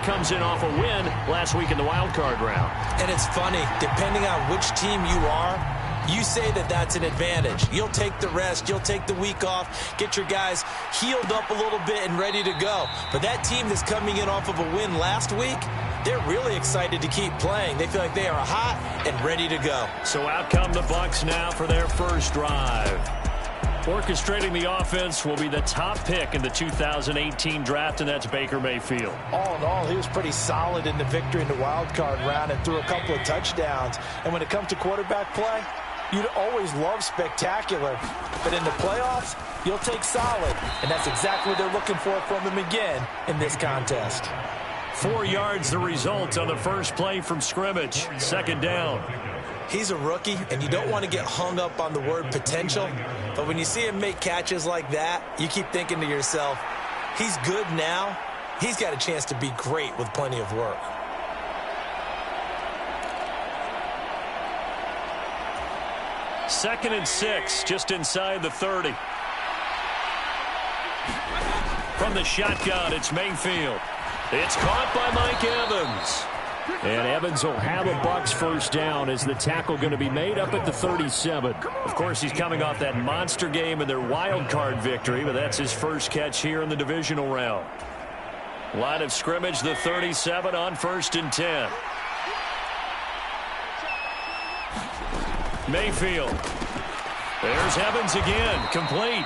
comes in off a win last week in the wild card round. And it's funny, depending on which team you are, you say that that's an advantage. You'll take the rest. You'll take the week off. Get your guys healed up a little bit and ready to go. But that team that's coming in off of a win last week, they're really excited to keep playing. They feel like they are hot and ready to go. So out come the Bucs now for their first drive. Orchestrating the offense will be the top pick in the 2018 draft, and that's Baker Mayfield. All in all, he was pretty solid in the victory in the wild card round and threw a couple of touchdowns. And when it comes to quarterback play, you'd always love spectacular. But in the playoffs, you'll take solid. And that's exactly what they're looking for from him again in this contest. 4 yards the result on the first play from scrimmage. Second down. He's a rookie, and you don't want to get hung up on the word potential. But when you see him make catches like that, you keep thinking to yourself, he's good now. He's got a chance to be great with plenty of work. Second and 6, just inside the 30. From the shotgun, it's Mayfield. It's caught by Mike Evans. And Evans will have a Bucs first down as the tackle going to be made up at the 37. Of course, he's coming off that monster game in their wild card victory, but that's his first catch here in the divisional round. Line of scrimmage, the 37 on 1st and 10. Mayfield. There's Evans again, complete.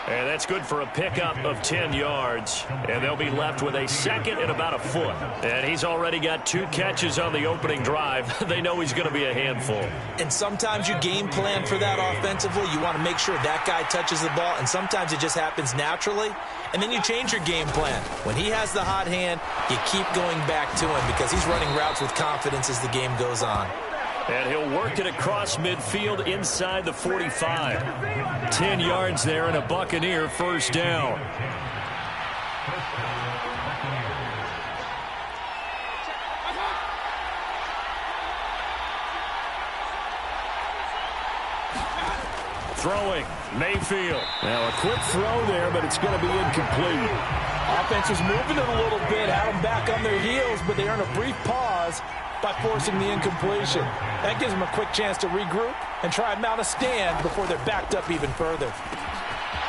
And that's good for a pickup of 10 yards. And they'll be left with a second and about a foot. And he's already got 2 catches on the opening drive. They know he's going to be a handful. And sometimes you game plan for that offensively. You want to make sure that guy touches the ball. And sometimes it just happens naturally. And then you change your game plan. When he has the hot hand, you keep going back to him because he's running routes with confidence as the game goes on. And he'll work it across midfield inside the 45. 10 yards there and a Buccaneer first down. Throwing, Mayfield. Now a quick throw there, but it's going to be incomplete. Offense was moving it a little bit, had them back on their heels, but they earned a brief pause by forcing the incompletion. That gives them a quick chance to regroup and try and mount a stand before they're backed up even further.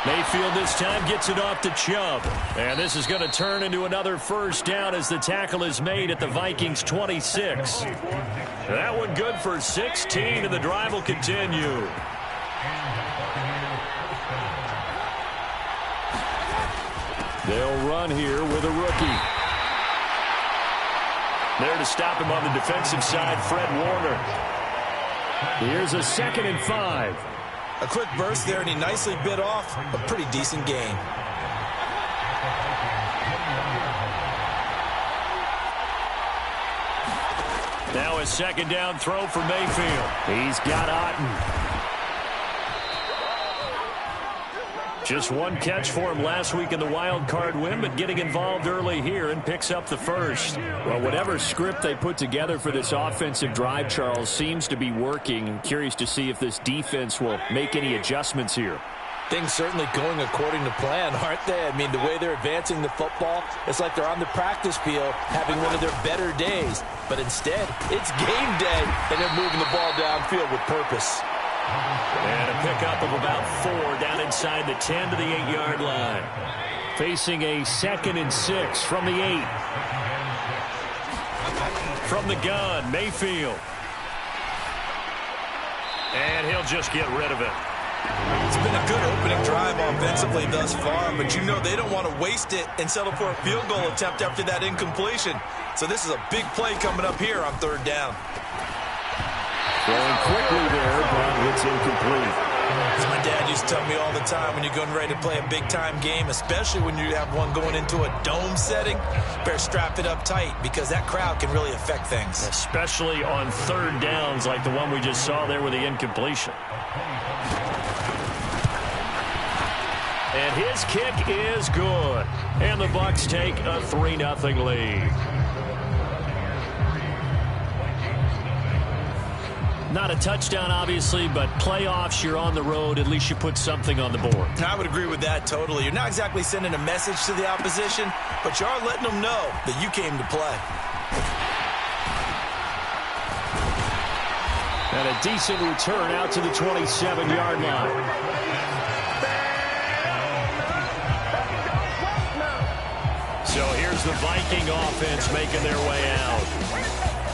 Mayfield this time gets it off to Chubb. And this is going to turn into another first down as the tackle is made at the Vikings 26. That one good for 16, and the drive will continue. They'll run here with a rookie. There to stop him on the defensive side, Fred Warner. Here's a 2nd and 5. A quick burst there, and he nicely bit off a pretty decent gain. Now a 2nd down throw for Mayfield. He's got Otten. Just 1 catch for him last week in the wild card win, but getting involved early here and picks up the first. Well, whatever script they put together for this offensive drive, Charles, seems to be working. I'm curious to see if this defense will make any adjustments here. Things certainly going according to plan, aren't they? I mean, the way they're advancing the football, it's like they're on the practice field having one of their better days. But instead, it's game day, and they're moving the ball downfield with purpose. And a pickup of about 4 down inside the 10 to the 8-yard line. Facing a 2nd and 6 from the 8. From the gun, Mayfield. And he'll just get rid of it. It's been a good opening drive offensively thus far, but you know they don't want to waste it and settle for a field goal attempt after that incompletion. So this is a big play coming up here on 3rd down. Going quickly there, but it's incomplete. As my dad used to tell me all the time, when you're getting ready to play a big-time game, especially when you have one going into a dome setting, better strap it up tight because that crowd can really affect things. Especially on 3rd downs like the one we just saw there with the incompletion. And his kick is good. And the Bucs take a 3-0 lead. Not a touchdown, obviously, but playoffs, you're on the road. At least you put something on the board. I would agree with that totally. You're not exactly sending a message to the opposition, but you are letting them know that you came to play. And a decent return out to the 27-yard line. So here's the Viking offense making their way out.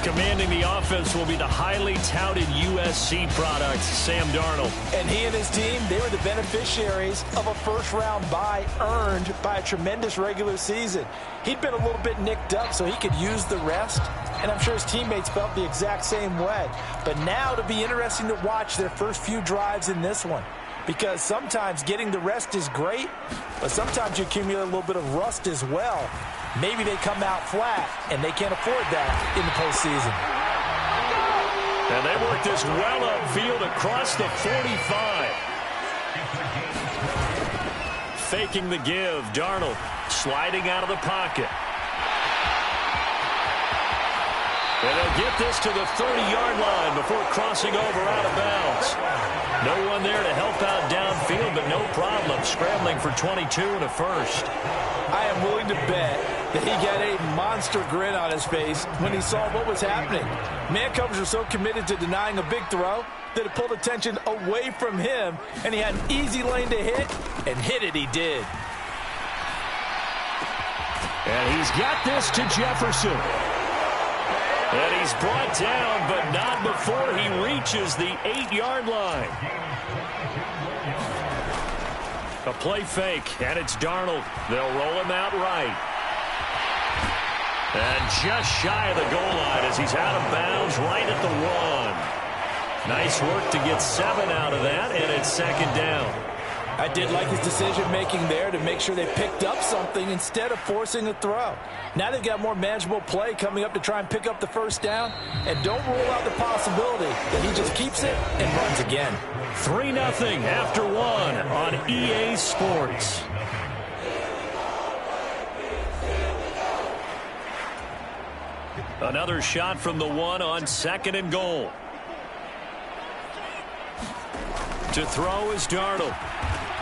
Commanding the offense will be the highly touted USC product, Sam Darnold. And he and his team, they were the beneficiaries of a first-round bye earned by a tremendous regular season. He'd been a little bit nicked up, so he could use the rest. And I'm sure his teammates felt the exact same way. But now it'll be interesting to watch their first few drives in this one. Because sometimes getting the rest is great, but sometimes you accumulate a little bit of rust as well. Maybe they come out flat, and they can't afford that in the postseason. And they work this well upfield across the 45. Faking the give, Darnold sliding out of the pocket. And they'll get this to the 30-yard line before crossing over out of bounds. No one there to help out downfield, but no problem. Scrambling for 22 and a first. I am willing to bet that he got a monster grin on his face when he saw what was happening. Man covers are so committed to denying a big throw that it pulled attention away from him, and he had an easy lane to hit, and hit it he did. And he's got this to Jefferson. And he's brought down, but not before he reaches the 8-yard line. A play fake, and it's Darnold. They'll roll him out right. And just shy of the goal line as he's out of bounds right at the 1. Nice work to get 7 out of that, and it's second down. I did like his decision-making there to make sure they picked up something instead of forcing a throw. Now they've got more manageable play coming up to try and pick up the first down. And don't rule out the possibility that he just keeps it and runs again. 3-0 after 1 on EA Sports. Another shot from the 1 on second and goal. To throw is Darnold.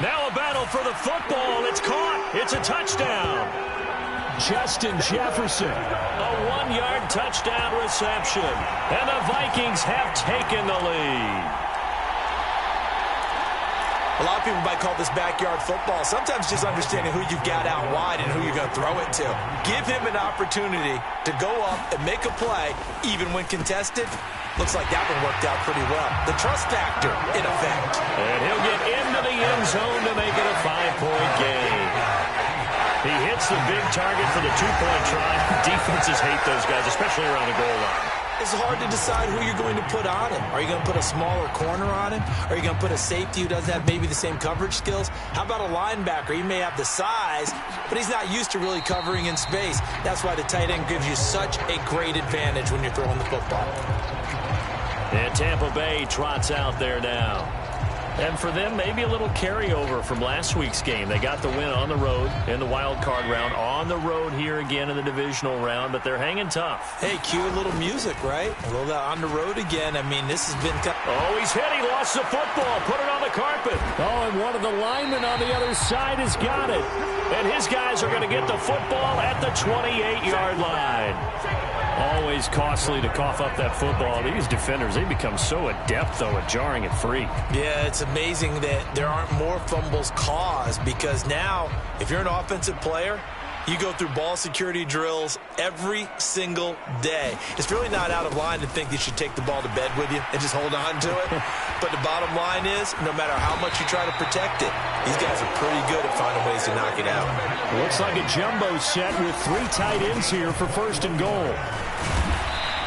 Now a battle for the football. It's caught. It's a touchdown. Justin Jefferson. A 1-yard touchdown reception. And the Vikings have taken the lead. A lot of people might call this backyard football. Sometimes just understanding who you've got out wide and who you're going to throw it to. Give him an opportunity to go up and make a play, even when contested. Looks like that one worked out pretty well. The trust factor in effect. And he'll get into the end zone to make it a 5-point game. He hits the big target for the 2-point try. Defenses hate those guys, especially around the goal line. It's hard to decide who you're going to put on him. Are you going to put a smaller corner on him? Are you going to put a safety who doesn't have maybe the same coverage skills? How about a linebacker? He may have the size, but he's not used to really covering in space. That's why the tight end gives you such a great advantage when you're throwing the football. And Tampa Bay trots out there now. And for them, maybe a little carryover from last week's game. They got the win on the road in the wild card round, on the road here again in the divisional round, but they're hanging tough. Hey, cue a little music, right? A little on the road again. I mean, this has been... Oh, he's hit. He lost the football. Put it on the carpet. Oh, and one of the linemen on the other side has got it. And his guys are going to get the football at the 28-yard line. Always costly to cough up that football. These defenders, they become so adept, though, at jarring it free. Yeah, it's amazing that there aren't more fumbles caused because now, if you're an offensive player, you go through ball security drills every single day. It's really not out of line to think you should take the ball to bed with you and just hold on to it. But the bottom line is, no matter how much you try to protect it, these guys are pretty good at finding ways to knock it out. Looks like a jumbo set with 3 tight ends here for first and goal.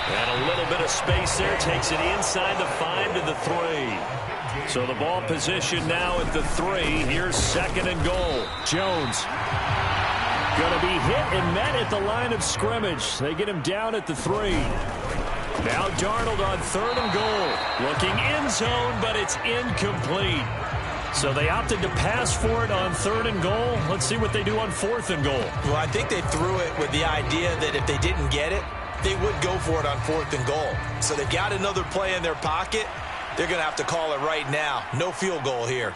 And a little bit of space there. Takes it inside the 5 to the 3. So the ball position now at the 3. Here's second and goal. Jones going to be hit and met at the line of scrimmage. They get him down at the 3. Now Darnold on third and goal. Looking end zone, but it's incomplete. So they opted to pass for it on third and goal. Let's see what they do on fourth and goal. Well, I think they threw it with the idea that if they didn't get it, they would go for it on 4th and goal. So they've got another play in their pocket. They're going to have to call it right now. No field goal here.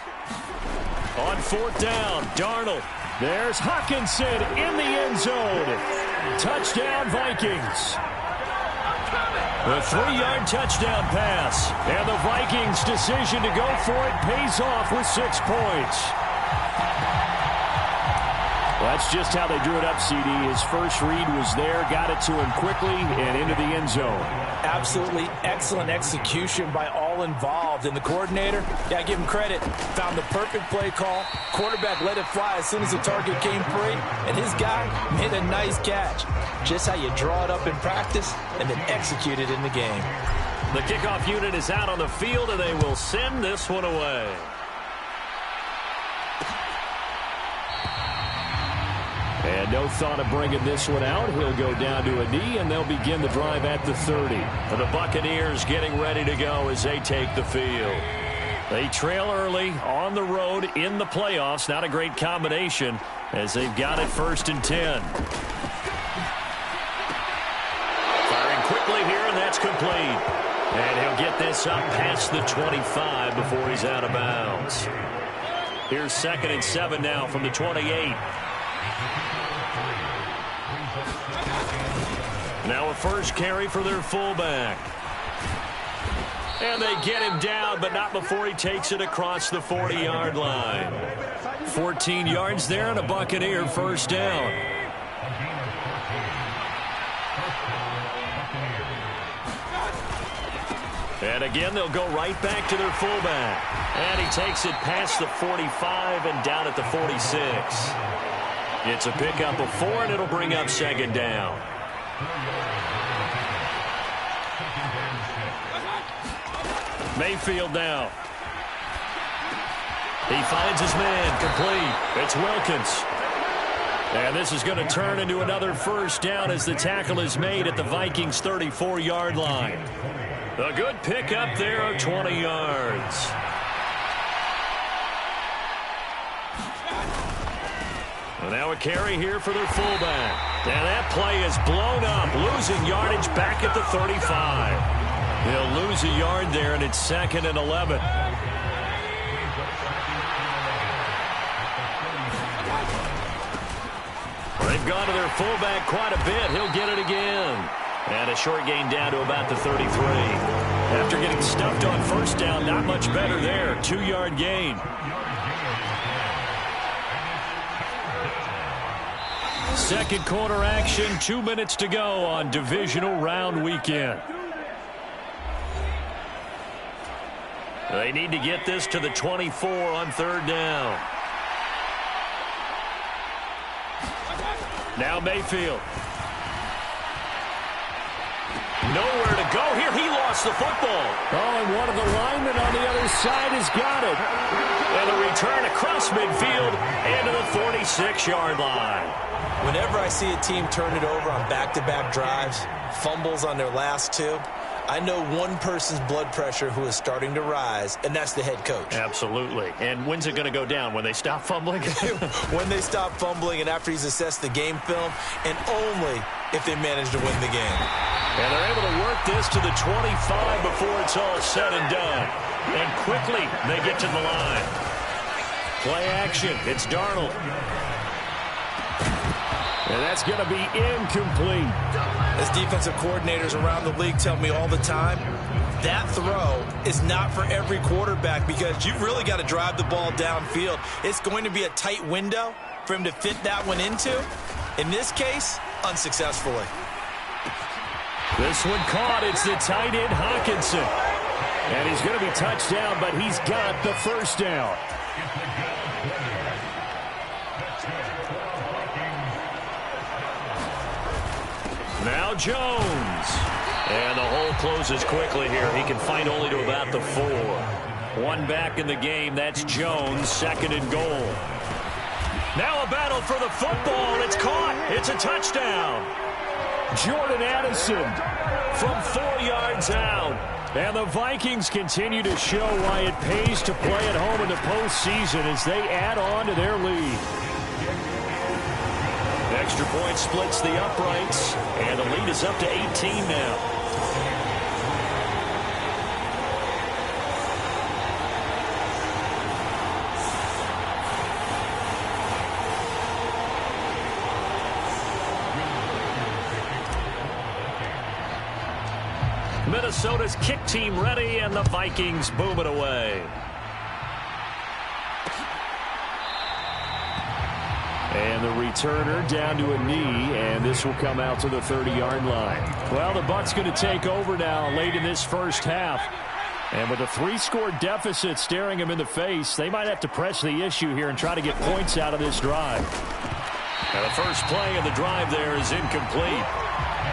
On 4th down, Darnold. There's Hawkinson in the end zone. Touchdown, Vikings. A 3-yard touchdown pass. And the Vikings' decision to go for it pays off with 6 points. That's just how they drew it up, CD. His first read was there, got it to him quickly, and into the end zone. Absolutely excellent execution by all involved. And the coordinator, yeah, give him credit, found the perfect play call. Quarterback let it fly as soon as the target came free, and his guy made a nice catch. Just how you draw it up in practice and then execute it in the game. The kickoff unit is out on the field, and they will send this one away. And no thought of bringing this one out. He'll go down to a knee, and they'll begin the drive at the 30. And the Buccaneers getting ready to go as they take the field. They trail early on the road in the playoffs. Not a great combination as they've got it 1st and 10. Firing quickly here, and that's complete. And he'll get this up past the 25 before he's out of bounds. Here's 2nd and 7 now from the 28. Now a first carry for their fullback. And they get him down, but not before he takes it across the 40-yard line. 14 yards there and a Buccaneer first down. And again, they'll go right back to their fullback. And he takes it past the 45 and down at the 46. It's a pickup of 4, and it'll bring up 2nd down. Mayfield now. He finds his man, complete. It's Wilkins. And this is going to turn into another first down as the tackle is made at the Vikings' 34-yard line. A good pickup there of 20 yards. And now a carry here for their fullback. And that play is blown up, losing yardage back at the 35. He'll lose a yard there, and it's 2nd and 11. They've gone to their fullback quite a bit. He'll get it again. And a short gain down to about the 33. After getting stuffed on first down, not much better there. 2-yard gain. Second quarter action, 2 minutes to go on divisional round weekend. They need to get this to the 24 on 3rd down. Now Mayfield. Nowhere to go here. He lost the football. Oh, and one of the linemen on the other side has got it. And a return across midfield into the 46-yard line. Whenever I see a team turn it over on back-to-back drives, fumbles on their last 2, I know one person's blood pressure who is starting to rise, and that's the head coach. Absolutely. And when's it going to go down? When they stop fumbling? When they stop fumbling and after he's assessed the game film, and only if they manage to win the game. And they're able to work this to the 25 before it's all said and done. And quickly they get to the line. Play action. It's Darnold. And that's going to be incomplete. As defensive coordinators around the league tell me all the time, that throw is not for every quarterback because you've really got to drive the ball downfield. It's going to be a tight window for him to fit that one into. In this case, unsuccessfully. This one caught. It's the tight end Hawkinson. And he's going to be touched down, but he's got the first down. Now Jones. And the hole closes quickly here. He can find only to about the 4. One back in the game. That's Jones, 2nd and goal. Now a battle for the football. It's caught. It's a touchdown. Jordan Addison from 4 yards out. And the Vikings continue to show why it pays to play at home in the postseason as they add on to their lead. Extra point splits the uprights, and the lead lead is up to 18 now. Minnesota's kick team ready, and the Vikings boom it away. And the returner down to a knee, and this will come out to the 30-yard line. Well, the Bucs going to take over now late in this first half. And with a 3-score deficit staring them in the face, they might have to press the issue here and try to get points out of this drive. And the first play of the drive there is incomplete.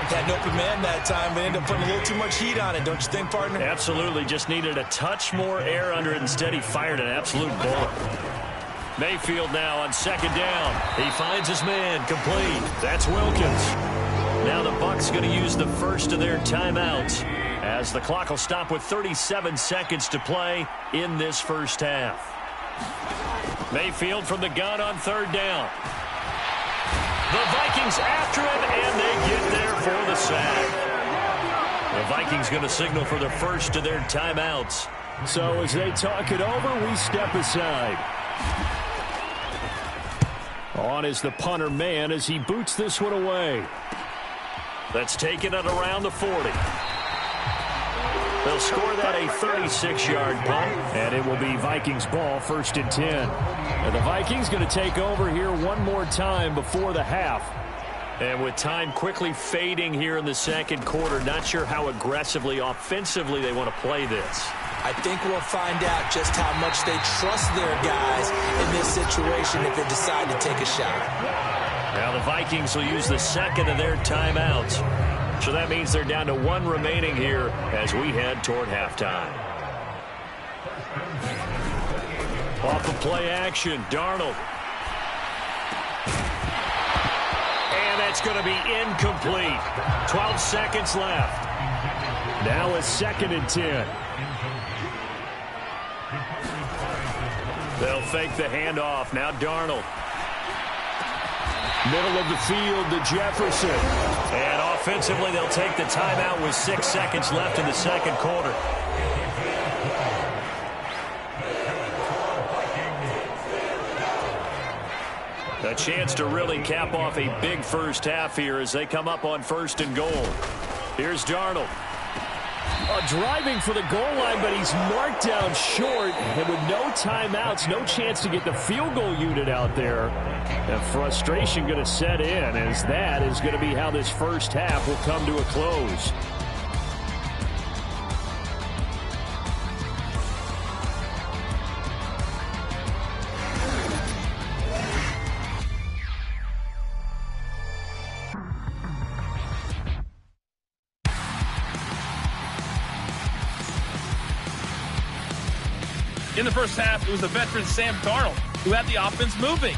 Had an open man that time, but ended up putting a little too much heat on it, don't you think, partner? Absolutely. Just needed a touch more air under it. Instead, he fired an absolute bullet. Mayfield now on second down. He finds his man, complete. That's Wilkins. Now the Bucs going to use the first of their timeouts as the clock will stop with 37 seconds to play in this first half. Mayfield from the gun on third down. The Vikings after him, and they get there for the sack. The Vikings going to signal for the first of their timeouts. So as they talk it over, we step aside. On is the punter man as he boots this one away. That's taken it around the 40. They'll score that a 36-yard punt, and it will be Vikings ball, 1st and 10. And the Vikings going to take over here one more time before the half. And with time quickly fading here in the second quarter, not sure how aggressively, offensively they want to play this. I think we'll find out just how much they trust their guys in this situation if they decide to take a shot. Now the Vikings will use the second of their timeouts. So that means they're down to one remaining here as we head toward halftime. Off of play action, Darnold. And that's going to be incomplete. 12 seconds left. Now it's 2nd and 10. They'll fake the handoff. Now Darnold. Middle of the field to Jefferson. And offensively, they'll take the timeout with 6 seconds left in the second quarter. A chance to really cap off a big first half here as they come up on 1st and goal. Here's Darnold. Driving for the goal line, but he's marked down short. And with no timeouts, no chance to get the field goal unit out there. And frustration going to set in as that is going to be how this first half will come to a close. In the first half, it was the veteran Sam Darnold who had the offense moving.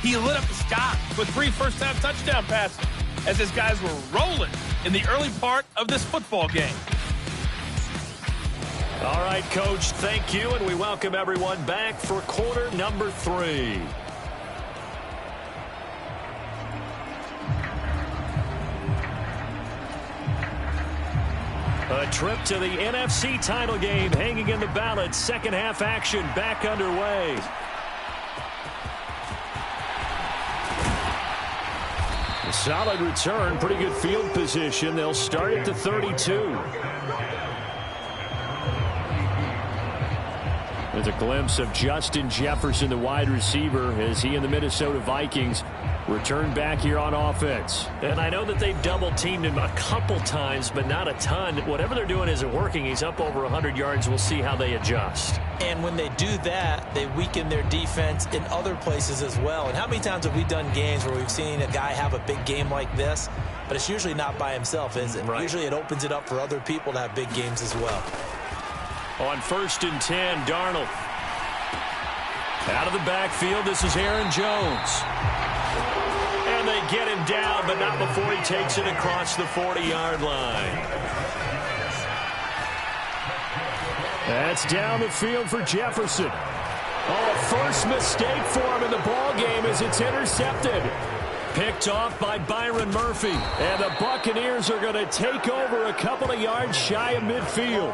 He lit up the sky with 3 first-half touchdown passes as his guys were rolling in the early part of this football game. All right, Coach, thank you, and we welcome everyone back for quarter number 3. A trip to the NFC title game hanging in the balance. Second half action back underway. A solid return, pretty good field position. They'll start at the 32. There's a glimpse of Justin Jefferson, the wide receiver, as he and the Minnesota Vikings return back here on offense. And I know that they've double-teamed him a couple times, but not a ton. Whatever they're doing isn't working. He's up over 100 yards. We'll see how they adjust. And when they do that, they weaken their defense in other places as well. And how many times have we done games where we've seen a guy have a big game like this, but it's usually not by himself, is it? Right. Usually it opens it up for other people to have big games as well. On 1st and 10, Darnold. Out of the backfield, this is Aaron Jones. And they get him down, but not before he takes it across the 40-yard line. That's down the field for Jefferson. Oh, a first mistake for him in the ball game as it's intercepted. Picked off by Byron Murphy. And the Buccaneers are going to take over a couple of yards shy of midfield.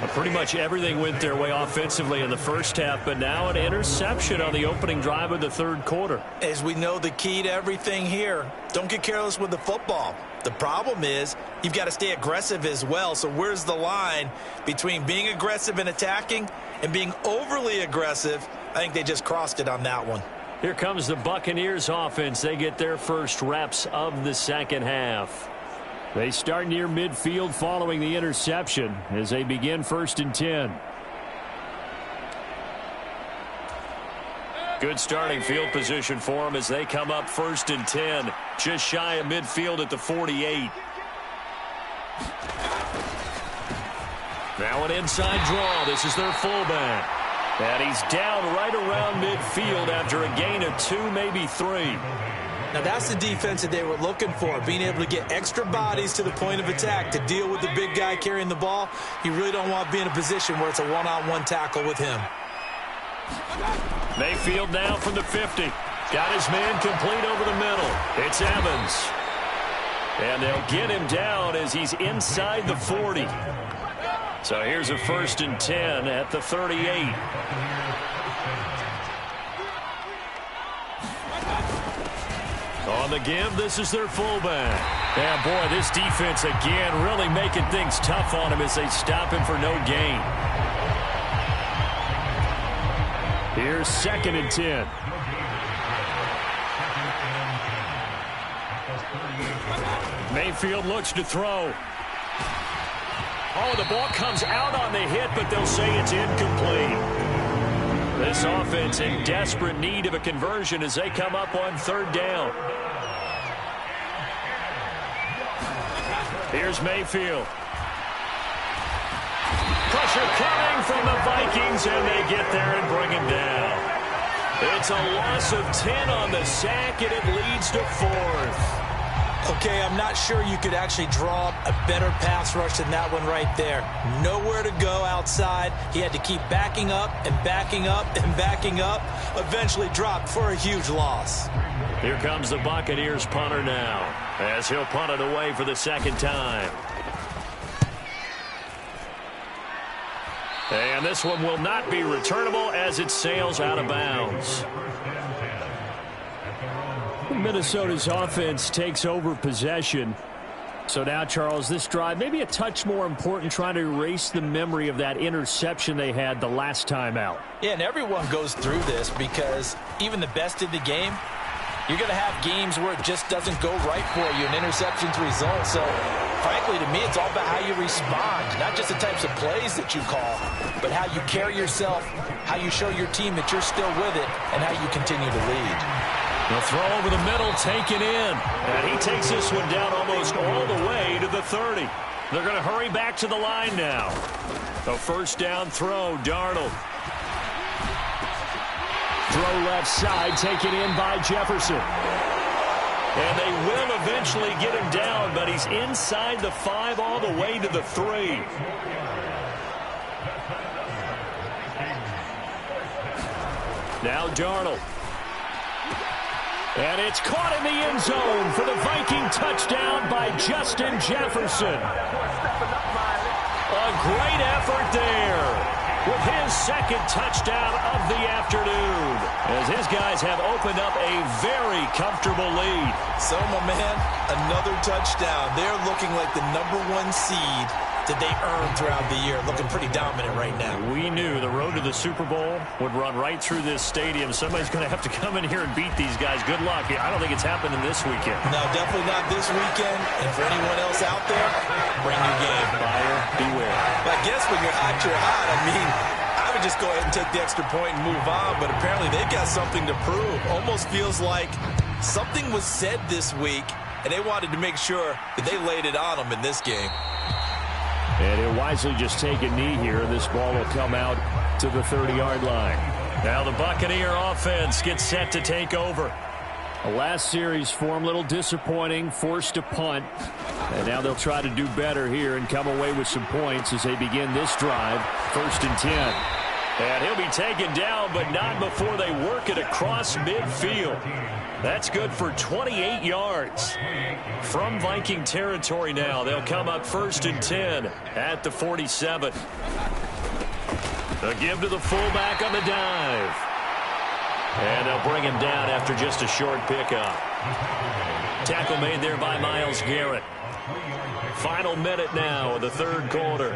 Pretty much everything went their way offensively in the first half, but now an interception on the opening drive of the third quarter. As we know, the key to everything here, don't get careless with the football. The problem is you've got to stay aggressive as well. So where's the line between being aggressive and attacking and being overly aggressive? I think they just crossed it on that one. Here comes the Buccaneers offense. They get their first reps of the second half. They start near midfield following the interception as they begin 1st and 10. Good starting field position for them as they come up 1st and 10. Just shy of midfield at the 48. Now an inside draw. This is their fullback. And he's down right around midfield after a gain of 2, maybe 3. Now, that's the defense that they were looking for, being able to get extra bodies to the point of attack to deal with the big guy carrying the ball. You really don't want to be in a position where it's a one-on-one tackle with him. Mayfield now from the 50. Got his man complete over the middle. It's Evans. And they'll get him down as he's inside the 40. So here's a 1st and 10 at the 38. On the give, this is their fullback. And boy, this defense again really making things tough on him as they stop him for no gain. Here's 2nd and 10. Mayfield looks to throw. Oh, the ball comes out on the hit, but they'll say it's incomplete. This offense in desperate need of a conversion as they come up on 3rd down. Here's Mayfield. Pressure coming from the Vikings, and they get there and bring him down. It's a loss of 10 on the sack, and it leads to 4th. Okay, I'm not sure you could actually draw up a better pass rush than that one right there. Nowhere to go outside. He had to keep backing up and backing up and backing up. Eventually dropped for a huge loss. Here comes the Buccaneers punter now as he'll punt it away for the 2nd time. And this one will not be returnable as it sails out of bounds. Minnesota's offense takes over possession. So now, Charles, this drive maybe a touch more important, trying to erase the memory of that interception they had the last time out. Yeah, and everyone goes through this because even the best in the game, you're going to have games where it just doesn't go right for you, and interceptions result. So, frankly, to me, it's all about how you respond, not just the types of plays that you call, but how you carry yourself, how you show your team that you're still with it, and how you continue to lead. The throw over the middle, taken in. And he takes this one down almost all the way to the 30. They're going to hurry back to the line now. A 1st down throw, Darnold. Throw left side, taken in by Jefferson. And they will eventually get him down, but he's inside the 5 all the way to the 3. Now Darnold. And it's caught in the end zone for the Viking touchdown by Justin Jefferson. A great effort there with his 2nd touchdown of the afternoon as his guys have opened up a very comfortable lead. So, my man, another touchdown. They're looking like the #1 seed that they earned throughout the year. Looking pretty dominant right now. We knew the road to the Super Bowl would run right through this stadium. Somebody's going to have to come in here and beat these guys. Good luck. I don't think it's happening this weekend. No, definitely not this weekend. And for anyone else out there, bring your game. Buyer beware. But I guess when you're hot, you're hot. I mean, I would just go ahead and take the extra point and move on. But apparently they've got something to prove. Almost feels like something was said this week, and they wanted to make sure that they laid it on them in this game. And he'll wisely just take a knee here. This ball will come out to the 30-yard line. Now the Buccaneer offense gets set to take over. The last series for him, a little disappointing, forced to punt. And now they'll try to do better here and come away with some points as they begin this drive, 1st and 10. And he'll be taken down, but not before they work it across midfield. That's good for 28 yards. From Viking territory now, they'll come up 1st and 10 at the 47. They'll give to the fullback on the dive. And they'll bring him down after just a short pickup. Tackle made there by Myles Garrett. Final minute now of the 3rd quarter.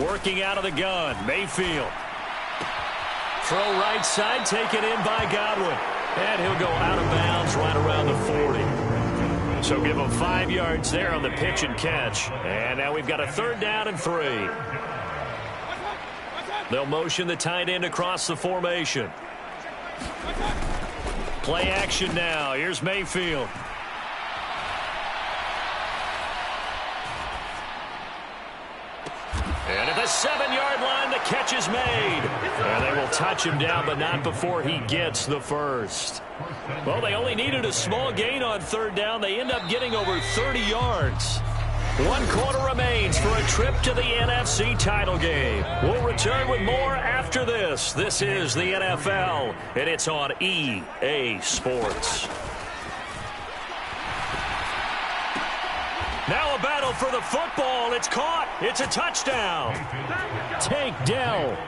Working out of the gun, Mayfield. Throw right side, taken in by Godwin. And he'll go out of bounds right around the 40. So give him 5 yards there on the pitch and catch. And now we've got a 3rd down and 3. They'll motion the tight end across the formation. Play action now. Here's Mayfield. And at the 7-yard line, the catch is made. And they will touch him down, but not before he gets the first. Well, they only needed a small gain on 3rd down. They end up getting over 30 yards. 1 quarter remains for a trip to the NFC title game. We'll return with more after this. This is the NFL, and it's on EA Sports. Now a battle for the football. It's caught. It's a touchdown. Takedown.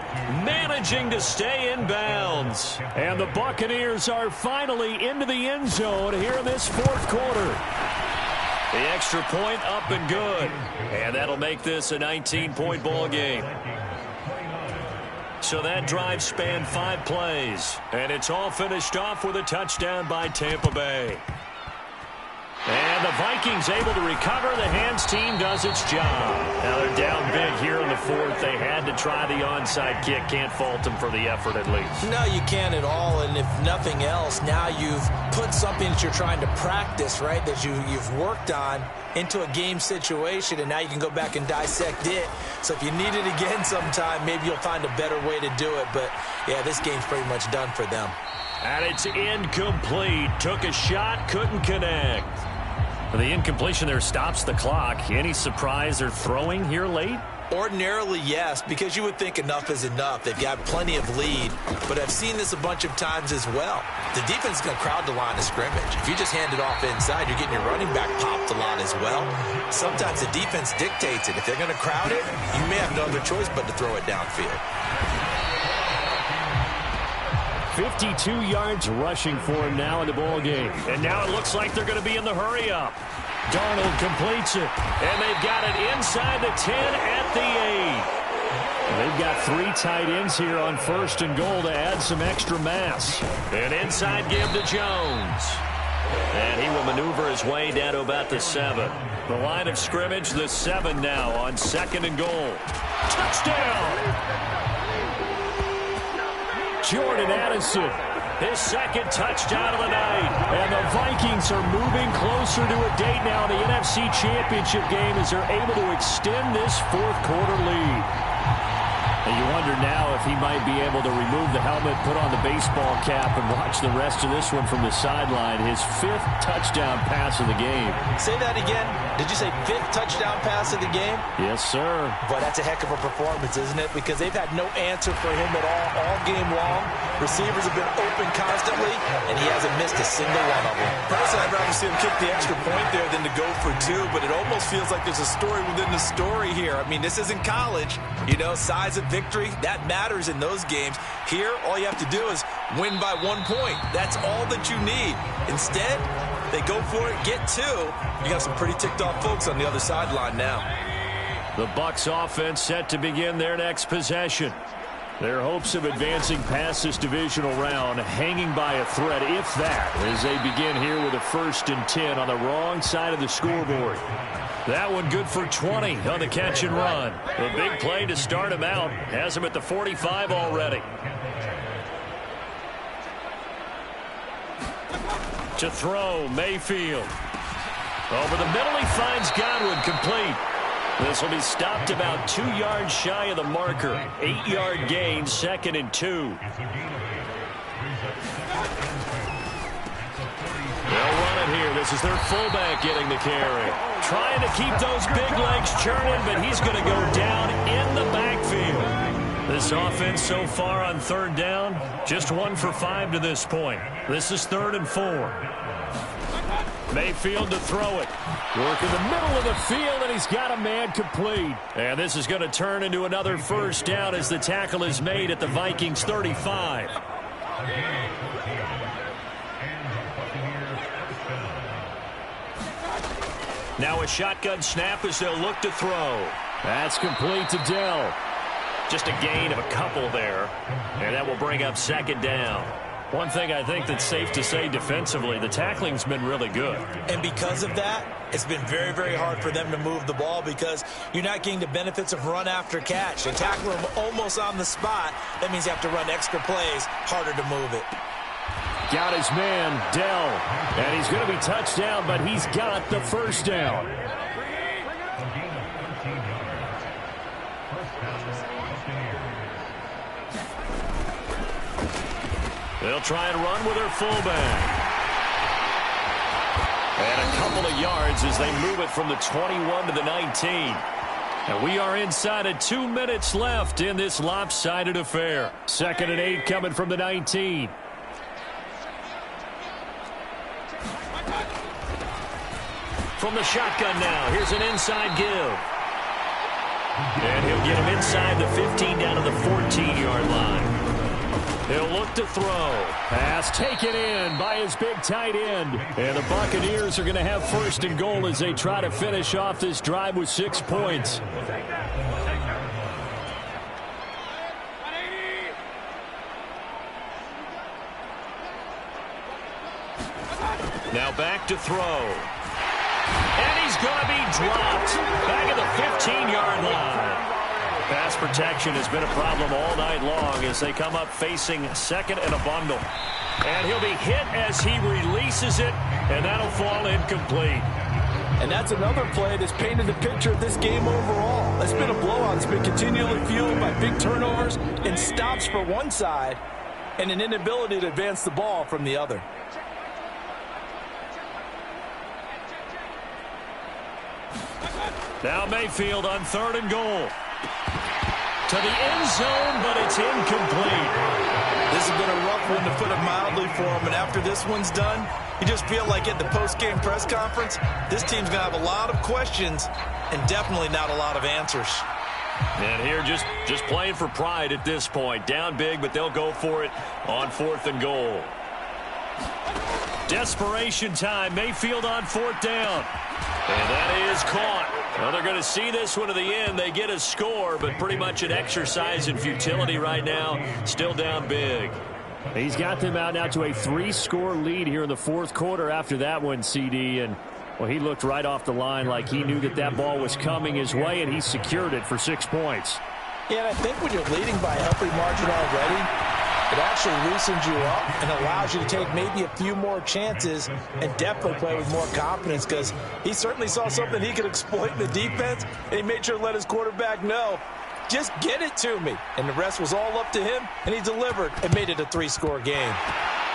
Managing to stay in bounds. And the Buccaneers are finally into the end zone here in this 4th quarter. The extra point up and good. And that'll make this a 19-point ball game. So that drive spanned 5 plays. And it's all finished off with a touchdown by Tampa Bay. And the Vikings able to recover. The hands team does its job. Now they're down big here in the 4th. They had to try the onside kick. Can't fault them for the effort at least. No, you can't at all. And if nothing else, now you've put something that you're trying to practice, right, that you've worked on into a game situation, and now you can go back and dissect it. So if you need it again sometime, maybe you'll find a better way to do it. But, yeah, this game's pretty much done for them. And it's incomplete. Took a shot, couldn't connect. The incompletion there stops the clock. Any surprise they're throwing here late? Ordinarily, yes, because you would think enough is enough. They've got plenty of lead, but I've seen this a bunch of times as well. The defense is going to crowd the line of scrimmage. If you just hand it off inside, you're getting your running back popped a lot as well. Sometimes the defense dictates it. If they're going to crowd it, you may have no other choice but to throw it downfield. 52 yards rushing for him now in the ball game. And now it looks like they're going to be in the hurry-up. Darnold completes it. And they've got it inside the 10 at the 8. And they've got 3 tight ends here on 1st and goal to add some extra mass. And inside give to Jones. And he will maneuver his way down to about the 7. The line of scrimmage, the 7 now on 2nd and goal. Touchdown! Jordan Addison, his 2nd touchdown of the night. And the Vikings are moving closer to a date now in the NFC Championship game as they're able to extend this 4th quarter lead. And you wonder now if he might be able to remove the helmet, put on the baseball cap, and watch the rest of this one from the sideline. His 5th touchdown pass of the game. Say that again. Did you say 5th touchdown pass of the game? Yes, sir. Boy, that's a heck of a performance, isn't it? Because they've had no answer for him at all game long. Receivers have been open constantly, and he hasn't missed a single one of them. Personally, I'd rather see him kick the extra point there than to go for 2, but it almost feels like there's a story within the story here. I mean, this isn't college. You know, size of victory, that matters in those games. Here, all you have to do is win by 1 point. That's all that you need. Instead, they go for it, get 2. You got some pretty ticked-off folks on the other sideline now. The Bucs offense set to begin their next possession. Their hopes of advancing past this divisional round hanging by a thread, if that, as they begin here with a 1st and 10 on the wrong side of the scoreboard. That one good for 20 on the catch and run. A big play to start him out. Has him at the 45 already. To throw, Mayfield. Over the middle, he finds Godwin, complete. This will be stopped about 2 yards shy of the marker. 8-yard gain, 2nd and 2. They'll run it here. This is their fullback getting the carry. Trying to keep those big legs churning, but he's going to go down in the backfield. This offense so far on third down, just 1 for 5 to this point. This is 3rd and 4. Mayfield to throw it. Work in the middle of the field, and he's got a man complete. And this is going to turn into another first down as the tackle is made at the Vikings 35. Now a shotgun snap as they'll look to throw. That's complete to Dell. Just a gain of a couple there. And that will bring up 2nd down. One thing I think that's safe to say defensively, the tackling's been really good. And because of that, it's been very, very hard for them to move the ball because you're not getting the benefits of run after catch. They tackle them almost on the spot. That means you have to run extra plays, harder to move it. Got his man, Dell. And he's going to be touched down, but he's got the first down. They'll try and run with their fullback. And a couple of yards as they move it from the 21 to the 19. And we are inside of 2 minutes left in this lopsided affair. 2nd and 8 coming from the 19. From the shotgun now, here's an inside give. And he'll get him inside the 15 down to the 14-yard line. He'll look to throw. Pass taken in by his big tight end. And the Buccaneers are going to have 1st and goal as they try to finish off this drive with 6 points. Now back to throw. And he's going to be dropped back at the 15-yard line. Pass protection has been a problem all night long as they come up facing 2nd and a bundle. And he'll be hit as he releases it, and that'll fall incomplete. And that's another play that's painted the picture of this game overall. It's been a blowout. It's been continually fueled by big turnovers and stops for one side and an inability to advance the ball from the other. Now Mayfield on 3rd and goal. To the end zone, but it's incomplete. This has been a rough one, to put it mildly, for him. And after this one's done, you just feel like at the post-game press conference, this team's going to have a lot of questions and definitely not a lot of answers. And here just playing for pride at this point. Down big, but they'll go for it on 4th and goal. Desperation time. Mayfield on 4th down. And that is caught. Well, they're going to see this one to the end. They get a score, but pretty much an exercise in futility right now. Still down big. He's got them out now to a 3-score lead here in the 4th quarter after that one, CD. And, well, he looked right off the line like he knew that ball was coming his way, and he secured it for 6 points. Yeah, and I think when you're leading by a healthy margin already, it actually loosens you up and allows you to take maybe a few more chances and definitely play with more confidence, because he certainly saw something he could exploit in the defense, and he made sure to let his quarterback know, just get it to me. And the rest was all up to him, and he delivered and made it a 3-score game.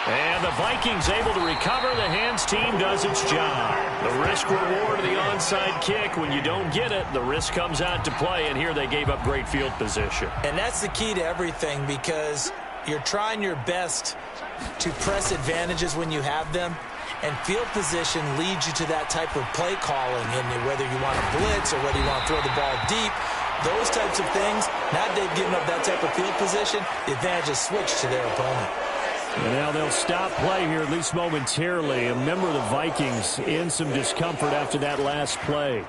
And the Vikings able to recover. The hands team does its job. The risk reward of the onside kick. When you don't get it, the risk comes out to play, and here they gave up great field position. And that's the key to everything, because you're trying your best to press advantages when you have them, and field position leads you to that type of play calling, and whether you want to blitz or whether you want to throw the ball deep, those types of things. Now that they've given up that type of field position, the advantage is switched to their opponent. And now they'll stop play here, at least momentarily. A member of the Vikings in some discomfort after that last play.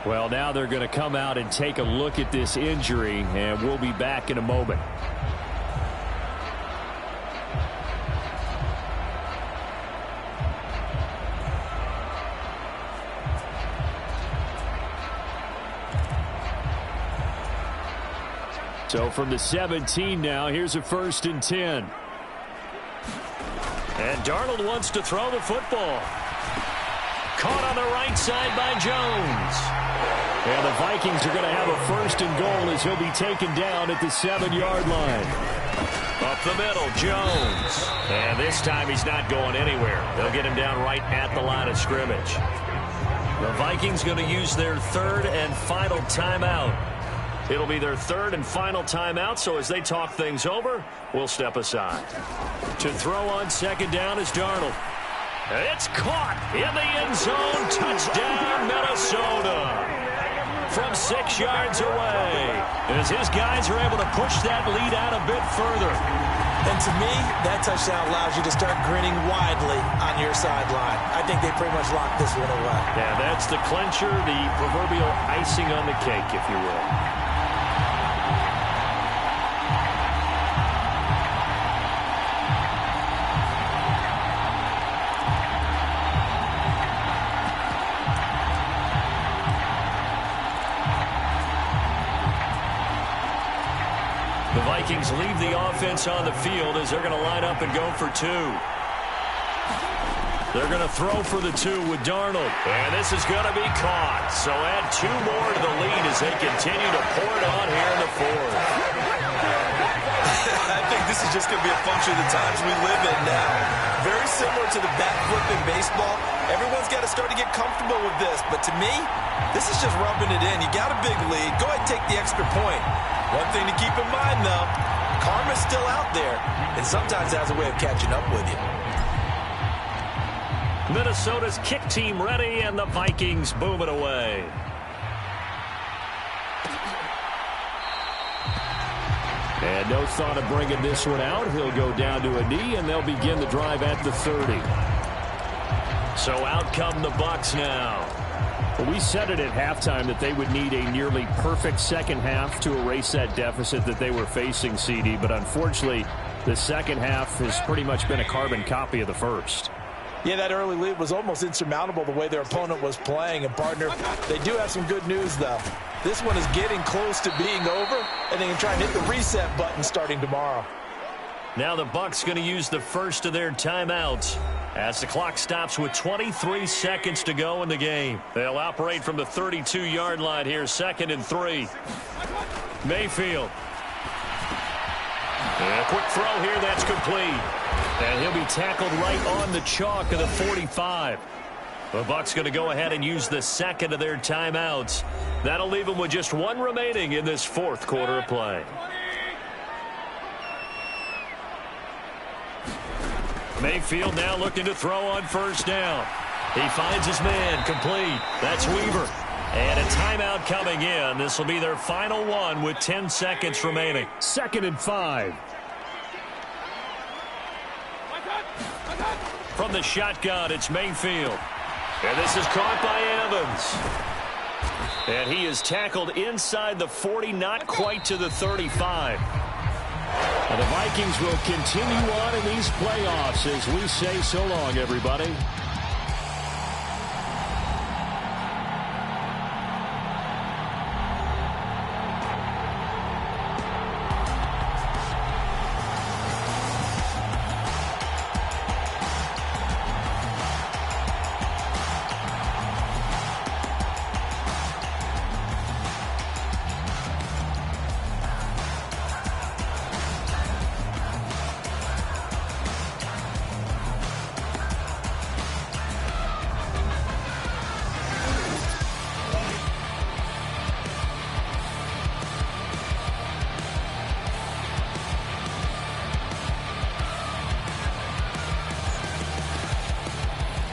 Well, now they're going to come out and take a look at this injury, and we'll be back in a moment. So from the 17 now, here's a 1st and 10. And Darnold wants to throw the football. Caught on the right side by Jones. And the Vikings are going to have a 1st and goal as he'll be taken down at the 7-yard line. Up the middle, Jones. And this time he's not going anywhere. They'll get him down right at the line of scrimmage. The Vikings going to use their third and final timeout. It'll be their third and final timeout, so as they talk things over, we'll step aside. To throw on second down is Darnold. It's caught in the end zone. Touchdown, Minnesota. From 6 yards away, as his guys are able to push that lead out a bit further. And to me, that touchdown allows you to start grinning widely on your sideline. I think they pretty much locked this one away. Yeah, that's the clincher, the proverbial icing on the cake, if you will. The Vikings leave the offense on the field as they're going to line up and go for two. They're going to throw for the two with Darnold. And this is going to be caught. So add 2 more to the lead as they continue to pour it on here in the fourth. I think this is just going to be a function of the times we live in now. Very similar to the bat flip in baseball. Everyone's got to start to get comfortable with this. But to me, this is just rubbing it in. You got a big lead. Go ahead and take the extra point. One thing to keep in mind, though, karma's still out there, and sometimes it has a way of catching up with you. Minnesota's kick team ready, and the Vikings boom it away. And no thought of bringing this one out. He'll go down to a knee, and they'll begin the drive at the 30. So out come the Bucs now. Well, we said it at halftime that they would need a nearly perfect second half to erase that deficit that they were facing, CD. But unfortunately, the second half has pretty much been a carbon copy of the first. Yeah, that early lead was almost insurmountable the way their opponent was playing. And, partner, they do have some good news, though. This one is getting close to being over, and they can try and hit the reset button starting tomorrow. Now the Bucs going to use the first of their timeouts as the clock stops with 23 seconds to go in the game. They'll operate from the 32-yard line here, 2nd and 3. Mayfield. And a quick throw here, that's complete. And he'll be tackled right on the chalk of the 45. The Bucs going to go ahead and use the second of their timeouts. That'll leave them with just 1 remaining in this 4th quarter of play. Mayfield now looking to throw on first down. He finds his man, complete. That's Weaver. And a timeout coming in. This will be their final one with 10 seconds remaining. 2nd and 5. From the shotgun, it's Mayfield. And this is caught by Evans. And he is tackled inside the 40, not quite to the 35. And the Vikings will continue on in these playoffs as we say so long, everybody.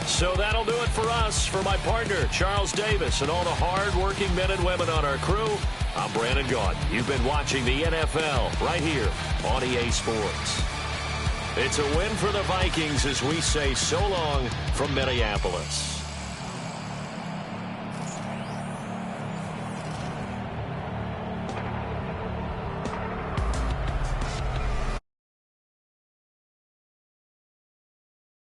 So that'll do it for us. For my partner, Charles Davis, and all the hard-working men and women on our crew, I'm Brandon Gaudin. You've been watching the NFL right here on EA Sports. It's a win for the Vikings as we say so long from Minneapolis.